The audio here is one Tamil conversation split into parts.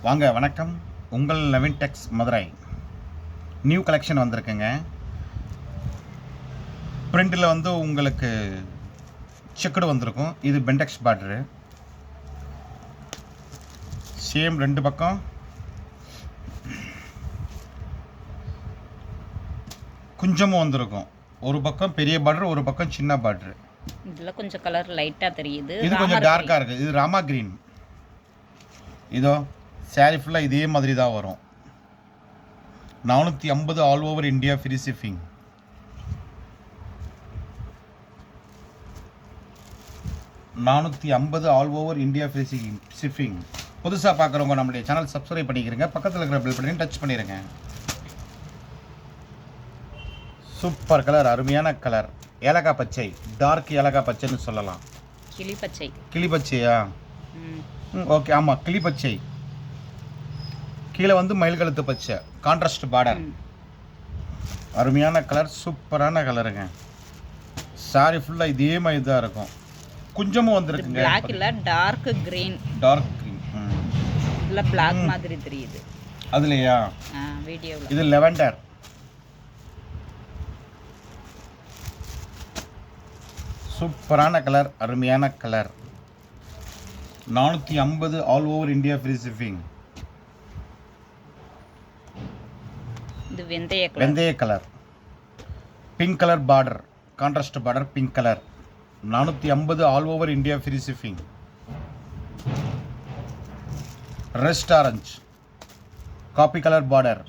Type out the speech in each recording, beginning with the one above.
வாங்க வணக்கம். உங்கள் நவீன் டெக்ஸ் மதுரை. நியூ கலெக்ஷன் வந்திருக்குங்க. பிரிண்டில் வந்து உங்களுக்கு செக்குடு வந்திருக்கும். இது பெண்டெக்ஸ் பார்டரு. சேம் ரெண்டு பக்கம் குஞ்சமும் வந்திருக்கும். ஒரு பக்கம் பெரிய பார்டர், ஒரு பக்கம் சின்ன பார்டரு. இதில் கொஞ்சம் கலர் லைட்டாக தெரியுது. இது கொஞ்சம் டார்க்காக இருக்குது. இது ராமா கிரீன். இதோ சாரி ஃபுல்லாக இதே மாதிரி தான் வரும். 450 all over India free shipping. All over India free shipping. புதுசாக பார்க்குறவங்க நம்மளுடைய சேனல் சப்ஸ்கிரைப் பண்ணிக்கிறங்க. பக்கத்தில் இருக்கிற பெல் பட்டனையும் டச் பண்ணிடுங்க. சூப்பர் கலர், அருமையான கலர். ஏலக்காய் பச்சை, டார்க் ஏலக்காய் பச்சைன்னு சொல்லலாம். கிளிப்பச்சை. கிளிப்பச்சையா? ஓகே, ஆமாம், கிளிப்பச்சை. கீழே வந்து மயில் கழுத்து பச்சை, கான்ட்ராஸ்ட் பார்டர். அருமையான கலர், சூப்பரான கலருங்க. சாரி ஃபுல்லாக இதே மாதிரி தான் இருக்கும். குஞ்சமும் வந்துருக்குங்க. பிளாக் இல்ல, டார்க் கிரீன். Dark green. இல்ல பிளாக் மாதிரி தெரியுது அதுலயா? வீடியோல. இது லெவெண்டர். சூப்பரான கலர், அருமையான colour. 450 all over India free shipping. இது வெந்தய colour. Pink colour border, contrast border, pink colour. 450 all over India free shipping. Rest orange, coffee colour border,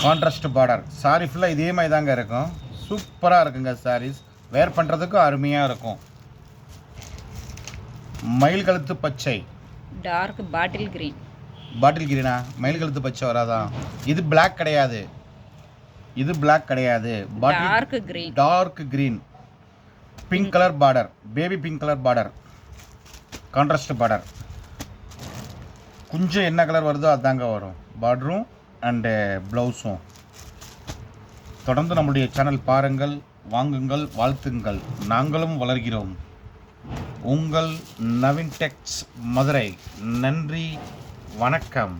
contrast border. Sari ஃபுல்லாக இதே மாதிரி தாங்க இருக்கும். சூப்பராக இருக்குங்க. சாரீஸ் வேர் பண்ணுறதுக்கும் அருமையாக இருக்கும். மயில் கழுத்து பச்சை, டார்க் பாட்டில் கிரீன். பாட்டில் கிரீனா? மயில் கழுத்து பச்சை வராதா? இது பிளாக் கிடையாது. இது பிளாக் கிடையாது. Dark green. Dark green. Pink colour border, baby pink colour border, contrast border. கொஞ்சம் என்ன கலர் வருதோ அதாங்க வரும் பார்டரும் அண்டு ப்ளவுஸும். தொடர்ந்து நம்முடைய சேனல் பாருங்கள், வாங்குங்கள், வாழ்த்துங்கள். நாங்களும் வளர்கிறோம். உங்கள் நவீன் டெக்ஸ் மதுரை. நன்றி, வணக்கம்.